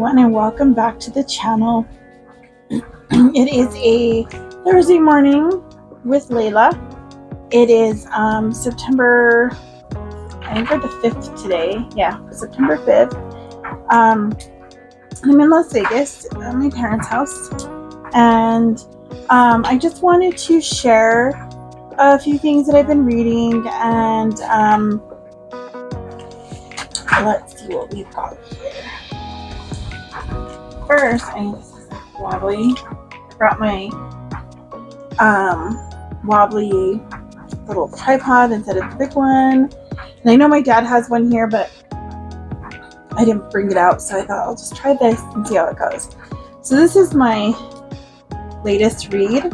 everyone, and welcome back to the channel. It is a Thursday morning with Layla. It is September, I think we're the 5th today. Yeah, September 5th. I'm in Las Vegas at my parents' house, and I just wanted to share a few things that I've been reading, and let's see what we've got here. First, this is wobbly. I brought my wobbly little tripod instead of the big one. And I know my dad has one here, but I didn't bring it out, so I thought I'll just try this and see how it goes. So this is my latest read,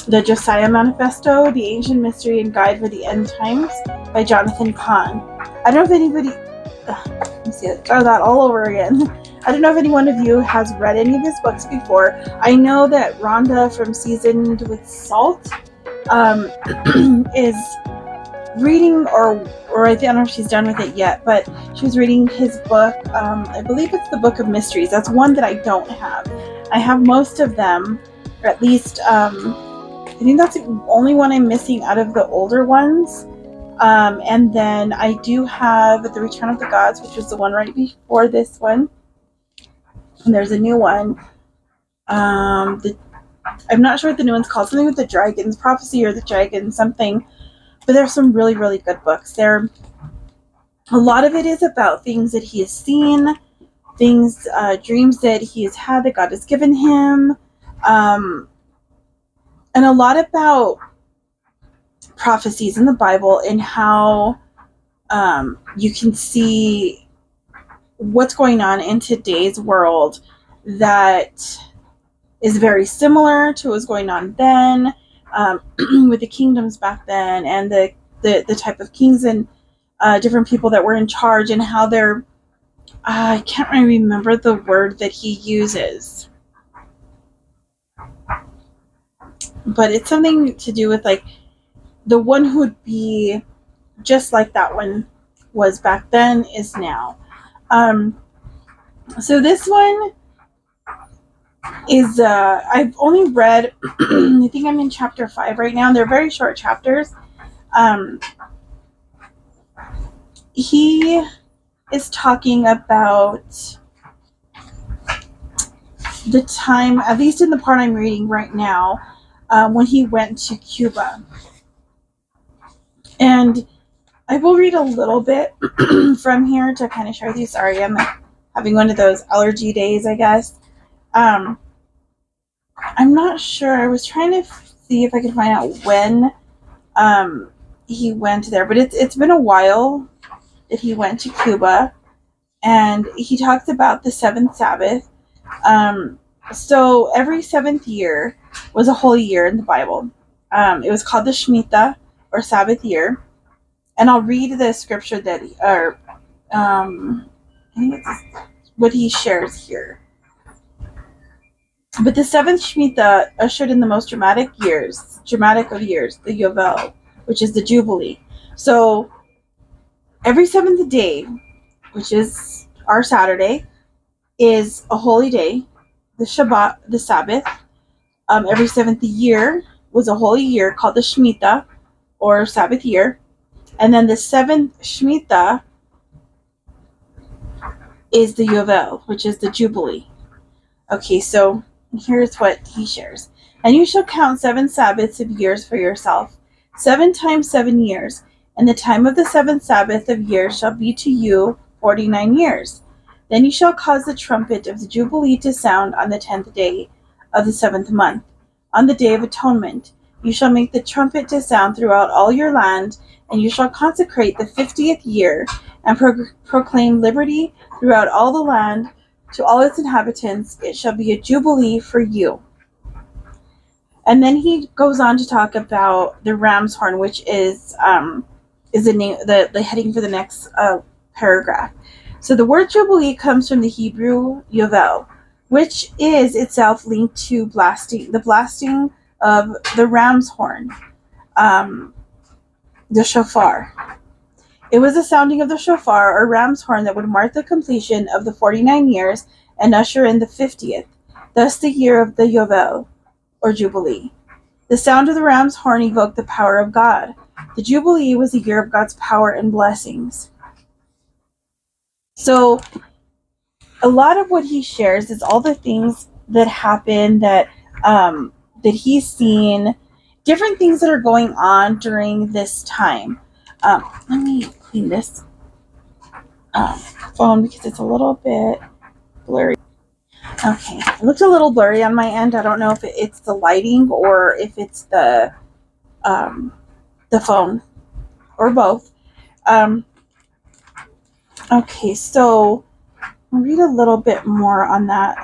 the Josiah Manifesto, The Ancient Mystery and Guide for the End Times by Jonathan Cahn. I don't know if anybody... let me see it. Try that all over again. I don't know if any one of you has read any of his books before. I know that Rhonda from Seasoned with Salt is reading, or I don't know if she's done with it yet, but she was reading his book. I believe it's the Book of Mysteries. That's one that I don't have. I have most of them, or at least I think that's the only one I'm missing out of the older ones. And then I do have The Return of the Gods, which was the one right before this one. And there's a new one. I'm not sure what the new one's called. Something with the dragons, Prophecy or the Dragon, something. But there's some really, really good books. A lot of it is about things that he has seen, things, dreams that he has had that God has given him, and a lot about prophecies in the Bible and how you can see what's going on in today's world that is very similar to what was going on then, with the kingdoms back then, and the type of kings and different people that were in charge, and how they're I can't really remember the word that he uses, but it's something to do with like the one who would be just like that one was back then is now. So this one is, I've only read, I think I'm in chapter 5 right now. They're very short chapters. He is talking about the time, at least in the part I'm reading right now, when he went to Cuba. And I will read a little bit from here to kind of share with you. Sorry, I'm having one of those allergy days, I guess. I'm not sure. I was trying to see if I could find out when he went there, but it's been a while that he went to Cuba, and he talks about the seventh Sabbath. So every seventh year was a holy year in the Bible. It was called the Shemitah, or Sabbath year. And I'll read the scripture that, I think it's what he shares here. But the seventh Shemitah ushered in the most dramatic of years, the Yovel, which is the Jubilee. So every seventh day, which is our Saturday, is a holy day. The Shabbat, the Sabbath, every seventh year was a holy year called the Shemitah, or Sabbath year. And then the seventh Shemitah is the Yovel, which is the Jubilee. Okay, so here's what he shares. And you shall count 7 Sabbaths of years for yourself, 7 times 7 years. And the time of the 7th Sabbath of years shall be to you 49 years. Then you shall cause the trumpet of the Jubilee to sound on the 10th day of the 7th month, on the Day of Atonement. You shall make the trumpet to sound throughout all your land, and you shall consecrate the 50th year, and proclaim liberty throughout all the land to all its inhabitants. It shall be a jubilee for you. And then he goes on to talk about the ram's horn, which is the name, the heading for the next paragraph. So the word jubilee comes from the Hebrew yovel, which is itself linked to the blasting of the ram's horn, the shofar. It was the sounding of the shofar or ram's horn that would mark the completion of the 49 years and usher in the 50th, thus the year of the Yovel, or Jubilee. The sound of the ram's horn evoked the power of God. The Jubilee was the year of God's power and blessings. So a lot of what he shares is all the things that happen that he's seen, different things that are going on during this time. Let me clean this phone because it's a little bit blurry. Okay, it looks a little blurry on my end. I don't know if it's the lighting or if it's the phone or both. Okay, so I'll read a little bit more on that,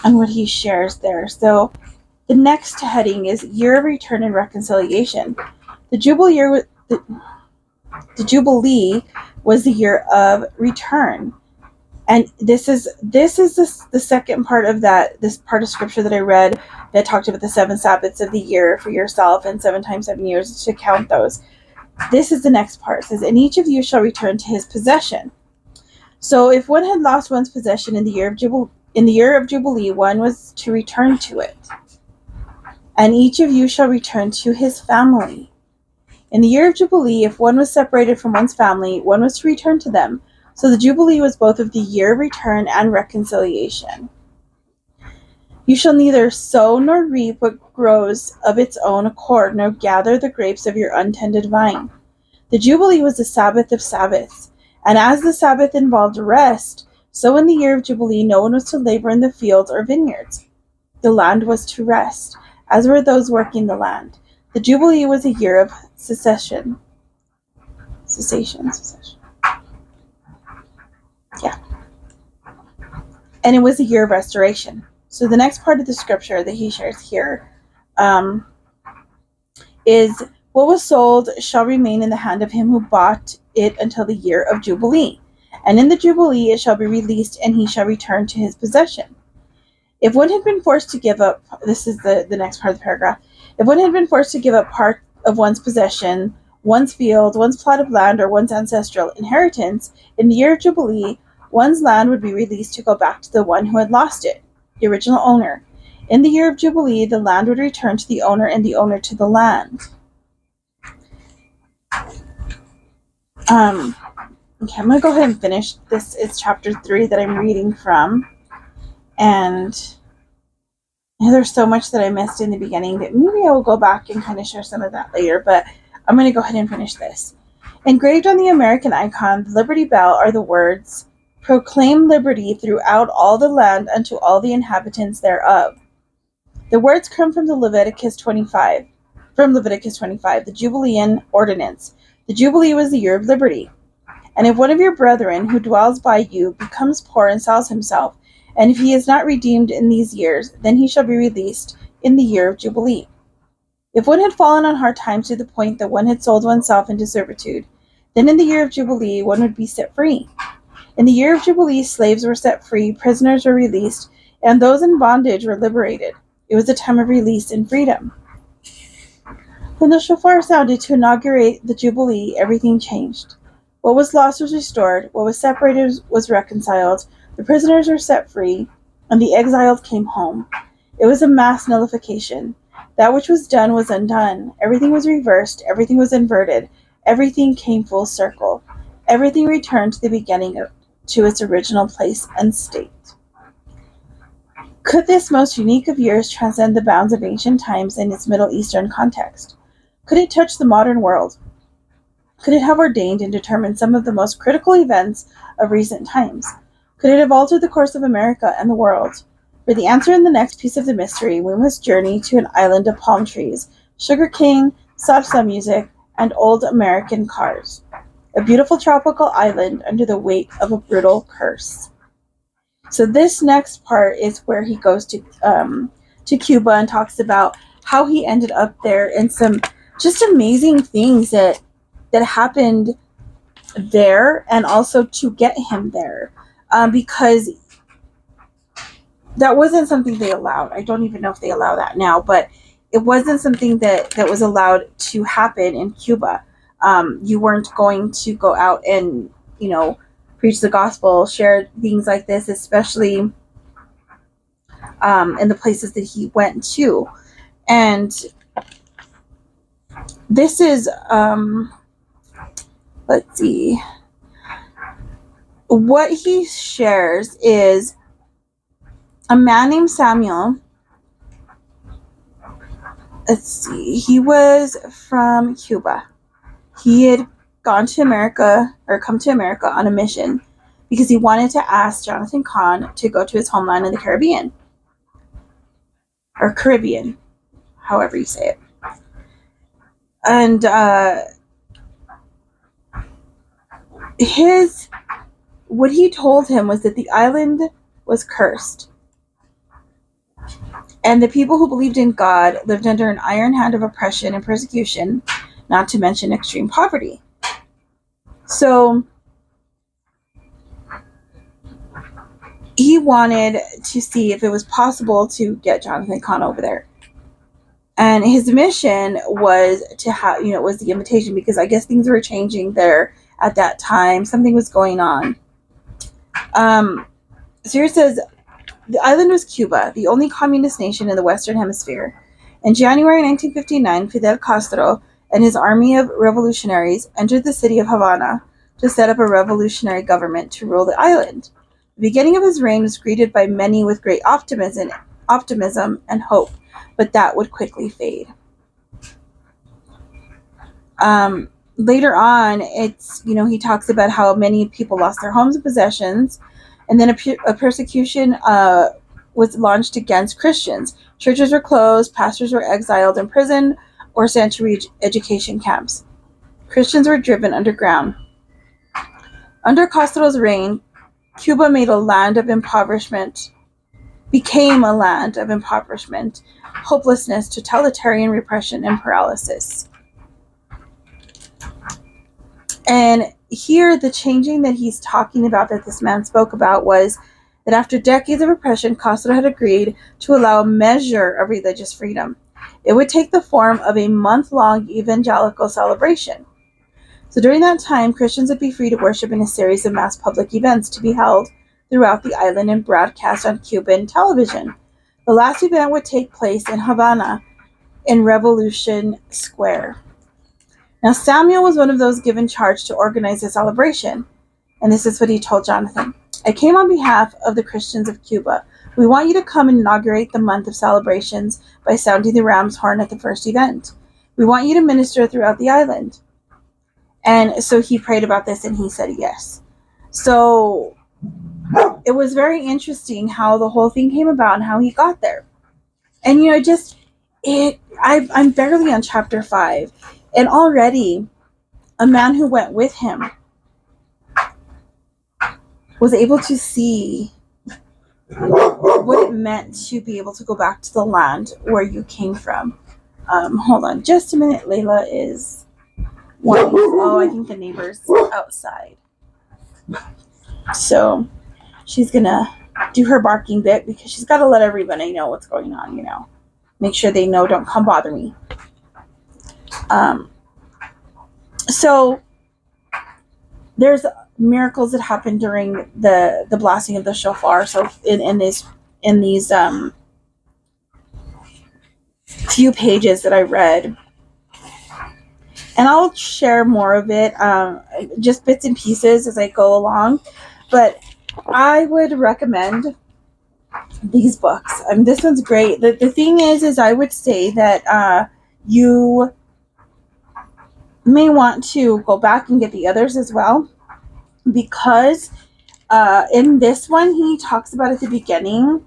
on what he shares there. So the next heading is Year of Return and Reconciliation. The Jubilee was the year of return. And this is the second part of this part of scripture that I read that talked about the 7 Sabbaths of the year for yourself and 7 times 7 years to count those. This is the next part. It says, and each of you shall return to his possession. So if one had lost one's possession in the year of Jubilee, one was to return to it. And each of you shall return to his family. In the year of Jubilee, if one was separated from one's family, one was to return to them. So the Jubilee was both of the year of return and reconciliation. You shall neither sow nor reap what grows of its own accord, nor gather the grapes of your untended vine. The Jubilee was the Sabbath of Sabbaths, and as the Sabbath involved rest, so in the year of Jubilee no one was to labor in the fields or vineyards. The land was to rest, as were those working the land. The Jubilee was a year of cessation. Yeah. And it was a year of restoration. So the next part of the scripture that he shares here is, what was sold shall remain in the hand of him who bought it until the year of Jubilee. And in the Jubilee it shall be released, and he shall return to his possession. If one had been forced to give up, this is the next part of the paragraph, if one had been forced to give up part of one's possession, one's field, one's plot of land, or one's ancestral inheritance, in the year of Jubilee, one's land would be released to go back to the one who had lost it, the original owner. In the year of Jubilee, the land would return to the owner and the owner to the land. Okay, I'm going to go ahead and finish this. It's chapter 3 that I'm reading from. And there's so much that I missed in the beginning that maybe I will go back and kind of share some of that later. But I'm going to go ahead and finish this. Engraved on the American icon, the Liberty Bell, are the words, "Proclaim liberty throughout all the land unto all the inhabitants thereof." The words come from Leviticus 25, the Jubilean ordinance. The Jubilee was the year of liberty. And if one of your brethren who dwells by you becomes poor and sells himself, and if he is not redeemed in these years, then he shall be released in the year of Jubilee. If one had fallen on hard times to the point that one had sold oneself into servitude, then in the year of Jubilee one would be set free. In the year of Jubilee, slaves were set free, prisoners were released, and those in bondage were liberated. It was a time of release and freedom. When the shofar sounded to inaugurate the Jubilee, everything changed. What was lost was restored, what was separated was reconciled, the prisoners were set free, and the exiled came home. It was a mass nullification. That which was done was undone. Everything was reversed, everything was inverted, everything came full circle. Everything returned to the beginning, to its original place and state. Could this most unique of years transcend the bounds of ancient times in its Middle Eastern context? Could it touch the modern world? Could it have ordained and determined some of the most critical events of recent times? Could it have altered the course of America and the world? For the answer in the next piece of the mystery, we must journey to an island of palm trees, sugarcane, salsa music, and old American cars. A beautiful tropical island under the weight of a brutal curse. So this next part is where he goes to Cuba and talks about how he ended up there and some just amazing things that happened there and also to get him there. Because that wasn't something they allowed. I don't even know if they allow that now, but it wasn't something that was allowed to happen in Cuba. You weren't going to go out and, preach the gospel, share things like this, especially in the places that he went to. And this is, let's see, what he shares is a man named Samuel. Let's see, he was from Cuba. He had come to America on a mission because he wanted to ask Jonathan Cahn to go to his homeland in the Caribbean, or Caribbean, however you say it. And what he told him was that the island was cursed, and the people who believed in God lived under an iron hand of oppression and persecution, not to mention extreme poverty. So he wanted to see if it was possible to get Jonathan Cahn over there. And his mission was to have, was the invitation, because I guess things were changing there at that time. Something was going on. So here it says, the island was Cuba, the only communist nation in the Western Hemisphere. In January 1959, Fidel Castro and his army of revolutionaries entered the city of Havana to set up a revolutionary government to rule the island. The beginning of his reign was greeted by many with great optimism and hope, but that would quickly fade. Later on, he talks about how many people lost their homes and possessions, and then a persecution was launched against Christians. Churches were closed, pastors were exiled, imprisoned, or sent to education camps. Christians were driven underground. Under Castro's reign, Cuba became a land of impoverishment, hopelessness, totalitarian repression, and paralysis. And here, the changing that he's talking about, that this man spoke about, was that after decades of oppression, Castro had agreed to allow a measure of religious freedom. It would take the form of a month-long evangelical celebration. So during that time, Christians would be free to worship in a series of mass public events to be held throughout the island and broadcast on Cuban television. The last event would take place in Havana, in Revolution Square. Now, Samuel was one of those given charge to organize the celebration, and this is what he told Jonathan. I came on behalf of the Christians of Cuba. We want you to come and inaugurate the month of celebrations by sounding the ram's horn at the first event. We want you to minister throughout the island. And so he prayed about this, and he said yes. So it was very interesting how the whole thing came about and how he got there. And, I'm barely on chapter 5. And already, a man who went with him was able to see what it meant to be able to go back to the land where you came from. Hold on just a minute. Layla is wanting. Oh, I think the neighbor's outside. So she's going to do her barking bit, because she's got to let everybody know what's going on, Make sure they know, don't come bother me. So there's miracles that happen during the blasting of the shofar. So in these few pages that I read, and I'll share more of it, just bits and pieces as I go along. But I would recommend these books. This one's great. The thing is I would say that you may want to go back and get the others as well, because in this one, he talks about at the beginning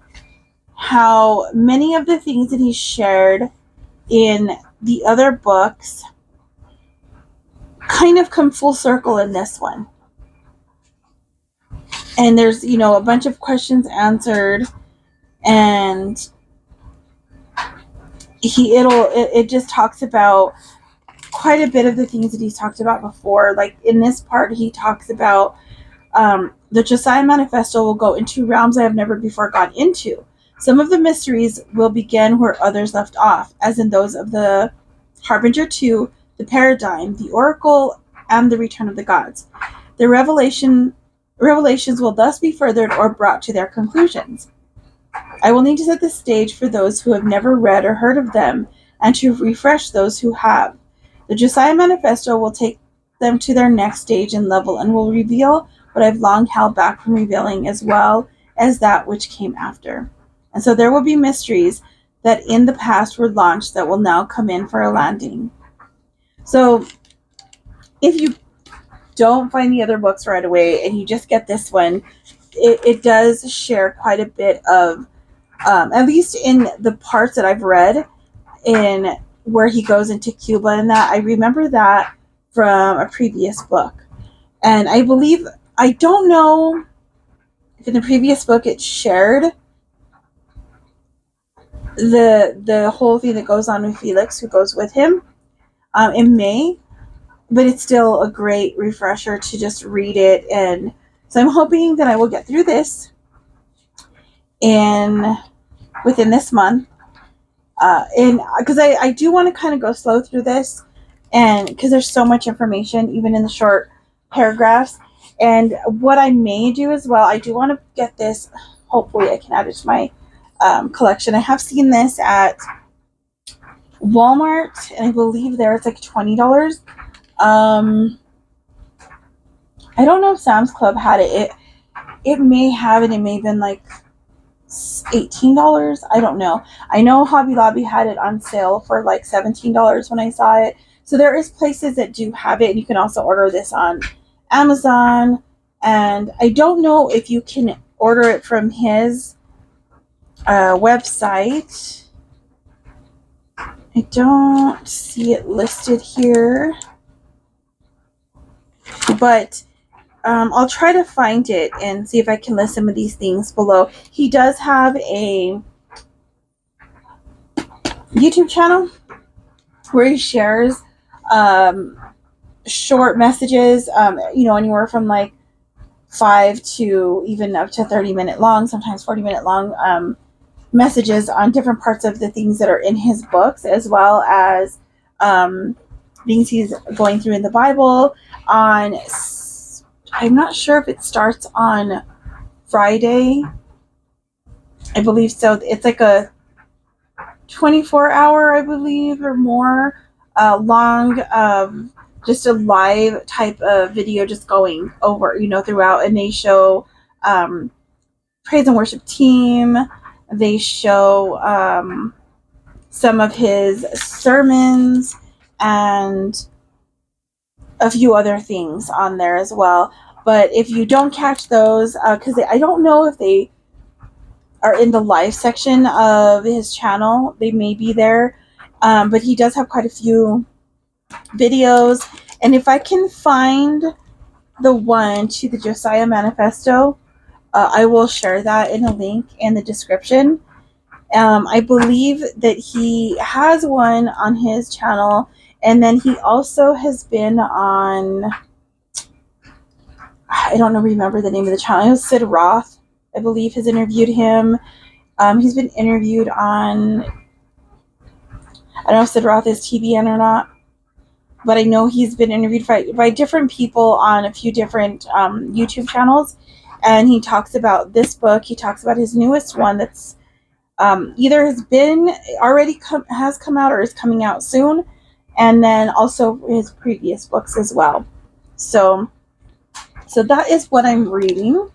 how many of the things that he shared in the other books kind of come full circle in this one. And there's, a bunch of questions answered, and it just talks about quite a bit of the things that he's talked about before. Like in this part, he talks about the Josiah Manifesto will go into realms I have never before gone into. Some of the mysteries will begin where others left off, as in those of the Harbinger 2, the paradigm, the oracle, and the return of the gods. The revelations will thus be furthered or brought to their conclusions. I will need to set the stage for those who have never read or heard of them, and to refresh those who have. The Josiah Manifesto will take them to their next stage and level, and will reveal what I've long held back from revealing, as well as that which came after. And so there will be mysteries that in the past were launched that will now come in for a landing. So if you don't find the other books right away and you just get this one, it does share quite a bit of, at least in the parts that I've read, in where he goes into Cuba and that. I remember that from a previous book. And I believe, I don't know if in the previous book it shared the whole thing that goes on with Felix, who goes with him. It may, but it's still a great refresher to just read it. And so I'm hoping that I will get through this within this month. And because I do want to kind of go slow through this, and because there's so much information, even in the short paragraphs. And what I may do as well, I do want to get this, hopefully I can add it to my collection. I have seen this at Walmart, and I believe there it's like $20. I don't know if Sam's Club had it. It may have it. It may have been like $18. I don't know. I know Hobby Lobby had it on sale for like $17 when I saw it. So there is places that do have it, and you can also order this on Amazon. And I don't know if you can order it from his website. I don't see it listed here, but I'll try to find it and see if I can list some of these things below. He does have a YouTube channel where he shares short messages, anywhere from like 5 to even up to 30-minute long, sometimes 40-minute long messages on different parts of the things that are in his books, as well as things he's going through in the Bible. I'm not sure if it starts on Friday. I believe so. It's like a 24-hour, I believe, or more long, just a live type of video just going over, throughout. And they show praise and worship team. They show some of his sermons and a few other things on there as well. But if you don't catch those, because I don't know if they are in the live section of his channel, they may be there, but he does have quite a few videos. And if I can find the one to the Josiah Manifesto, I will share that in a link in the description. I believe that he has one on his channel, and then he also has been on, I don't remember the name of the channel. It was Sid Roth, I believe, has interviewed him. He's been interviewed on, I don't know if Sid Roth is TBN or not, but I know he's been interviewed by different people on a few different YouTube channels. And he talks about this book. He talks about his newest one that's either has come out or is coming out soon. And then also his previous books as well. So that is what I'm reading.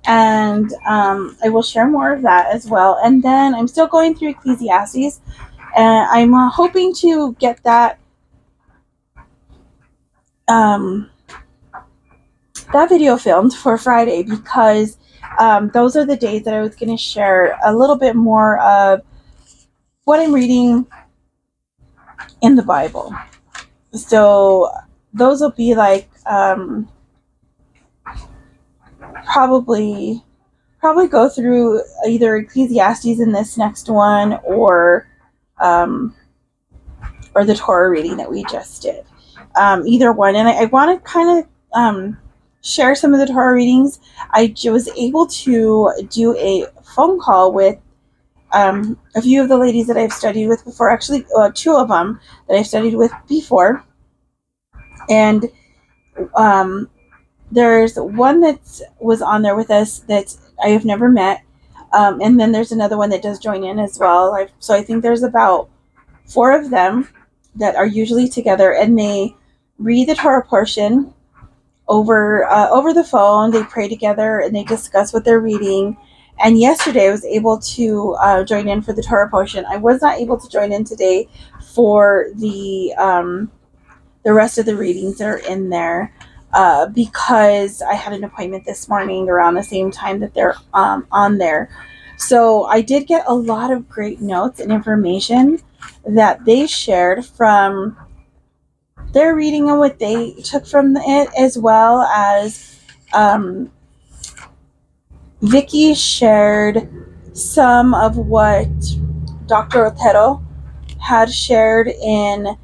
And I will share more of that as well. And then I'm still going through Ecclesiastes. And I'm hoping to get that video filmed for Friday, because those are the days that I was going to share a little bit more of what I'm reading in the Bible. So those will be like probably go through either Ecclesiastes in this next one, or the Torah reading that we just did. Either one. And I want to kind of share some of the Torah readings. I was able to do a phone call with a few of the ladies that I've studied with before. Actually, two of them that I've studied with before. And there's one that was on there with us that I have never met. And then there's another one that does join in as well. So I think there's about 4 of them that are usually together, and they read the Torah portion over the phone. They pray together and they discuss what they're reading. And yesterday I was able to join in for the Torah portion. I was not able to join in today for the rest of the readings that are in there because I had an appointment this morning around the same time that they're on there. So I did get a lot of great notes and information that they shared from their reading and what they took from it, as well as Vicky shared some of what Dr. Otero had shared in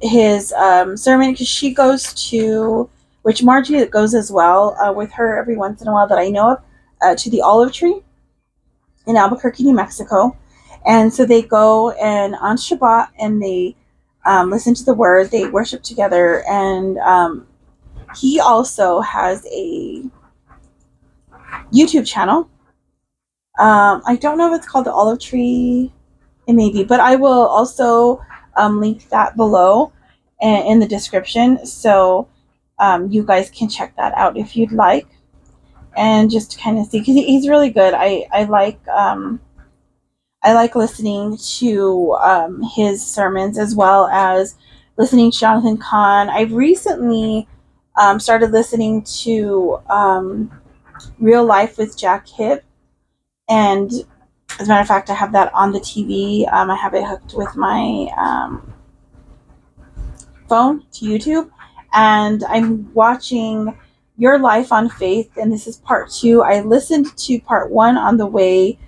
his sermon, because she goes to, which Margie goes as well with her every once in a while that I know of, to the Olive Tree in Albuquerque, New Mexico. And so they go and on Shabbat and they listen to the word, they worship together, and he also has a YouTube channel. I don't know if it's called the Olive Tree. It may be, but I will also link that below in the description, so you guys can check that out if you'd like, and just kind of see, because he's really good. I like listening to his sermons, as well as listening to Jonathan Cahn. I've recently started listening to Real Life with Jack Hibbs, and as a matter of fact, I have that on the TV. I have it hooked with my phone to YouTube, and I'm watching Your Life on Faith, and this is part 2. I listened to part 1 on the way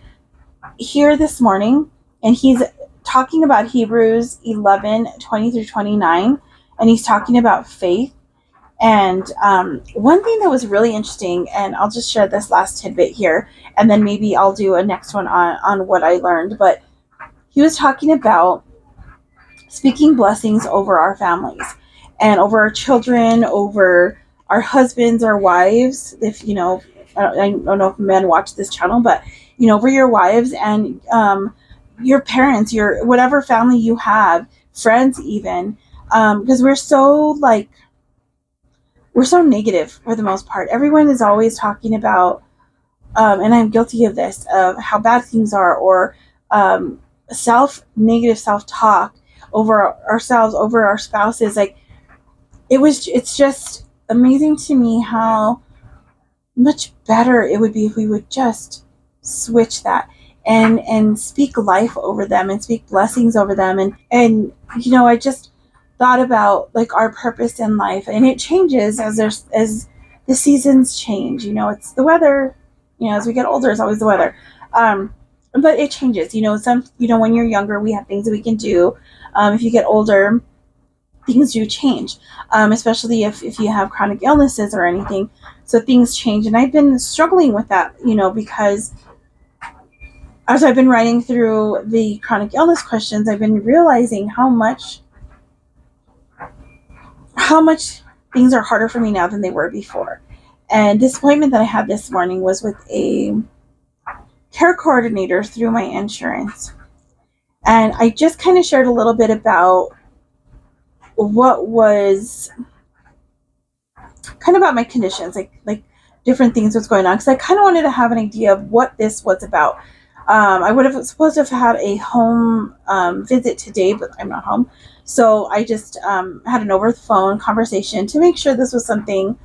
here this morning, and he's talking about Hebrews 11:20 through 29, and he's talking about faith. And one thing that was really interesting, and I'll just share this last tidbit here, and then maybe I'll do a next one on what I learned, but he was talking about speaking blessings over our families and over our children, over our husbands, our wives. If I don't know if men watch this channel, but over your wives and your parents, your whatever family you have, friends even, because we're so negative for the most part. Everyone is always talking about, and I'm guilty of this, of how bad things are, or negative self-talk over ourselves, over our spouses. It's just amazing to me how much better it would be if we would just switch that and speak life over them and speak blessings over them. And I just thought about our purpose in life, and it changes as the seasons change. It's the weather, as we get older, it's always the weather. But it changes, when you're younger, we have things that we can do. If you get older, things do change, especially if you have chronic illnesses or anything. So things change, and I've been struggling with that, because as I've been writing through the chronic illness questions, I've been realizing how much things are harder for me now than they were before. And this appointment that I had this morning was with a care coordinator through my insurance. And I just kind of shared a little bit about what was kind of about my conditions, like different things was going on, because I kind of wanted to have an idea of what this was about. I would have supposed to have had a home visit today, but I'm not home. So I just had an over the phone conversation to make sure this was something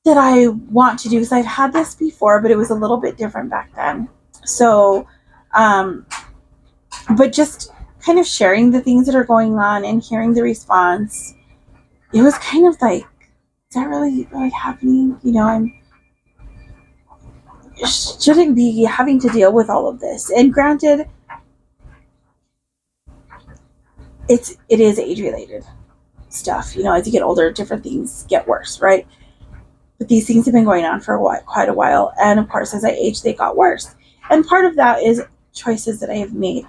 that I want to do, because I've had this before, but it was a little bit different back then. So, but just kind of sharing the things that are going on and hearing the response, it was kind of like, is that really happening? I shouldn't be having to deal with all of this. And granted, it is age-related stuff. As you get older, different things get worse, right? But these things have been going on for quite a while. And of course, as I age, they got worse. And part of that is choices that I have made.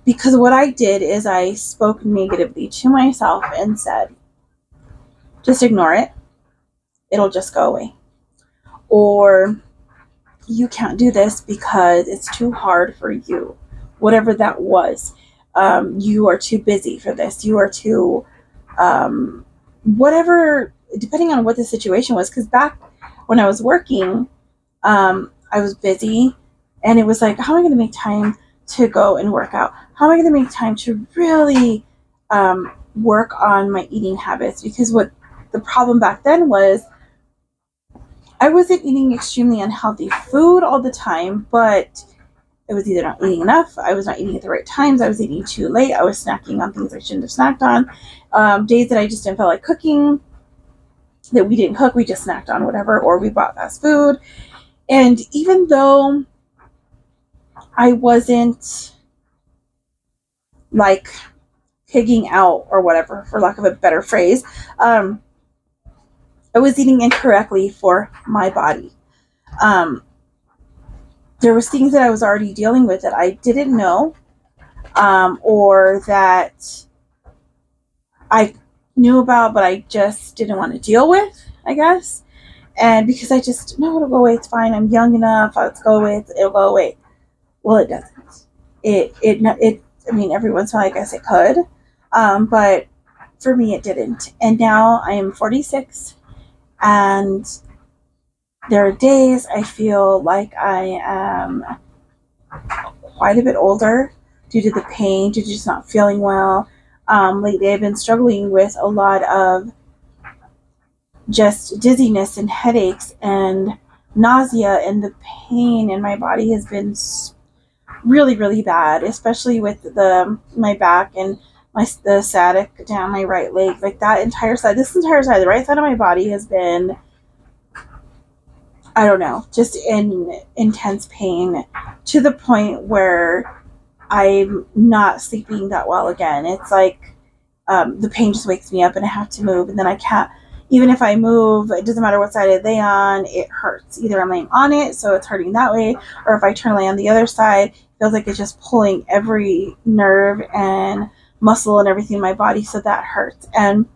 Because what I did is I spoke negatively to myself and said, just ignore it. It'll just go away. Or you can't do this because it's too hard for you. Whatever that was. You are too busy for this. You are too, whatever, depending on what the situation was. Because back when I was working, I was busy, and it was like, how am I going to make time to go and work out? How am I going to make time to really work on my eating habits? Because what the problem back then was, I wasn't eating extremely unhealthy food all the time, but I was either not eating enough, I was not eating at the right times, I was eating too late, I was snacking on things I shouldn't have snacked on. Days that I just didn't feel like cooking, that we didn't cook, we just snacked on whatever, or we bought fast food. And even though I wasn't like pigging out or whatever, for lack of a better phrase, I was eating incorrectly for my body. There was things that I was already dealing with that I didn't know, or that I knew about, but I just didn't want to deal with, I guess. And because I just, no, it'll go away, it's fine, I'm young enough, let's go away, it'll go away. Well, it doesn't. I mean, every once in a while, I guess it could, but for me, it didn't. And now I am 46, and there are days I feel like I am quite a bit older due to the pain, due to just not feeling well. Lately, I've been struggling with a lot of just dizziness and headaches and nausea, and the pain in my body has been really, really bad, especially with my back and the sciatic down my right leg. Like that entire side, the right side of my body has been, I don't know, just in intense pain to the point where I'm not sleeping that well again. It's like the pain just wakes me up and I have to move, and then I can't. Even if I move, it doesn't matter what side I lay on, it hurts. Either I'm laying on it, so it's hurting that way, or if I turn lay on the other side, it feels like it's just pulling every nerve and muscle and everything in my body, so that hurts. And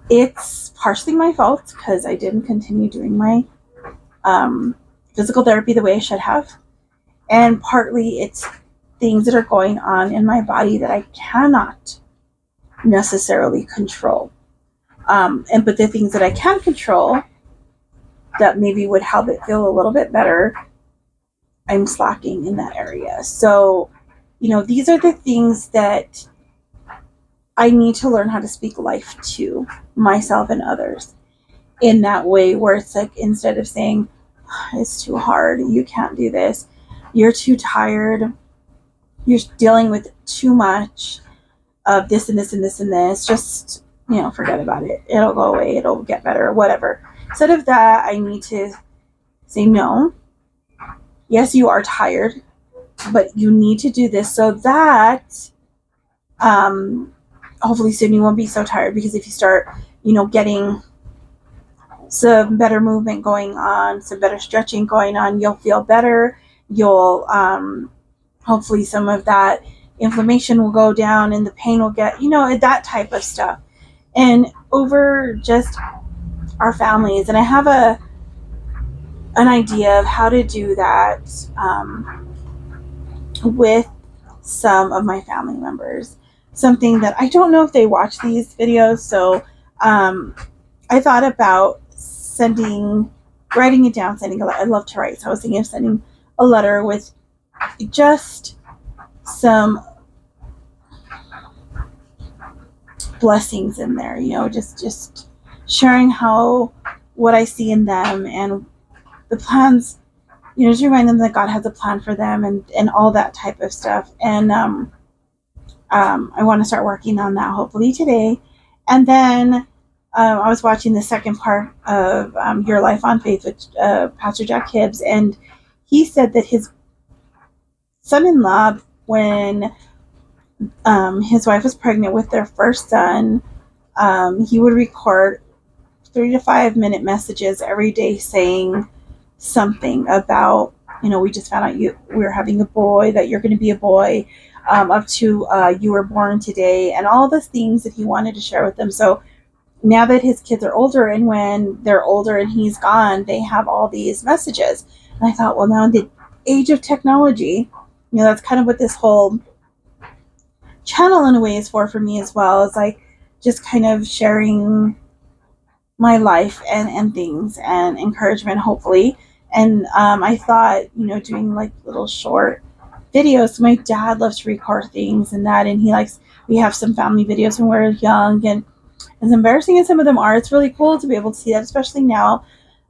it's partially my fault because I didn't continue doing my physical therapy the way I should have. And partly it's things that are going on in my body that I cannot necessarily control. But the things that I can control that maybe would help it feel a little bit better, I'm slacking in that area. So, these are the things that I need to learn how to speak life to myself and others in that way, where it's like, instead of saying, it's too hard, you can't do this, you're too tired, you're dealing with too much of this and this and this and this, just, forget about it. It'll go away. It'll get better, whatever. Instead of that, I need to say, no, yes, you are tired, but you need to do this so that hopefully soon you won't be so tired, because if you start, getting some better movement going on, some better stretching going on, you'll feel better. You'll, hopefully some of that inflammation will go down and the pain will get, that type of stuff. And over just our families, and I have an idea of how to do that with some of my family members. Something that I don't know if they watch these videos, so I thought about writing it down, I love to write, so I was thinking of sending a letter with just some blessings in there, just sharing what I see in them and the plans, to remind them that God has a plan for them and all that type of stuff. And I want to start working on that hopefully today. And then I was watching the second part of Your Life on Faith with Pastor Jack Hibbs, and he said that his son-in-law, when his wife was pregnant with their first son, he would record 3 to 5 minute messages every day saying something about, we just found out we're having a boy, that you're going to be a boy, up to you were born today, and all the things that he wanted to share with them. So now that his kids are older, and when they're older and he's gone, they have all these messages. And I thought, well, now in the age of technology, that's kind of what this whole channel in a way is for me as well. Is like just kind of sharing my life and things and encouragement, hopefully. And I thought, doing like little short videos. My dad loves to record things and that, and we have some family videos when we're young, and as embarrassing as some of them are, it's really cool to be able to see that, especially now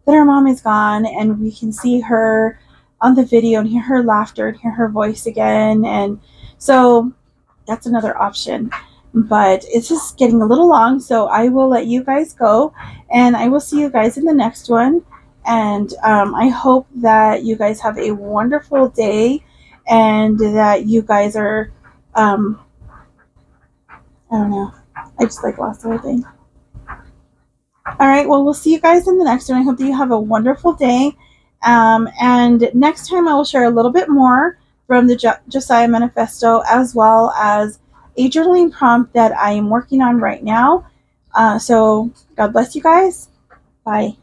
that our mom is gone and we can see her on the video and hear her laughter and hear her voice again. And so that's another option. But it's just getting a little long, so I will let you guys go, and I will see you guys in the next one. And I hope that you guys have a wonderful day, and that you guys are, I don't know, I just lost the whole thing. All right, well, we'll see you guys in the next one. I hope that you have a wonderful day. And next time I will share a little bit more from the Josiah Manifesto, as well as a journaling prompt that I am working on right now. So God bless you guys. Bye.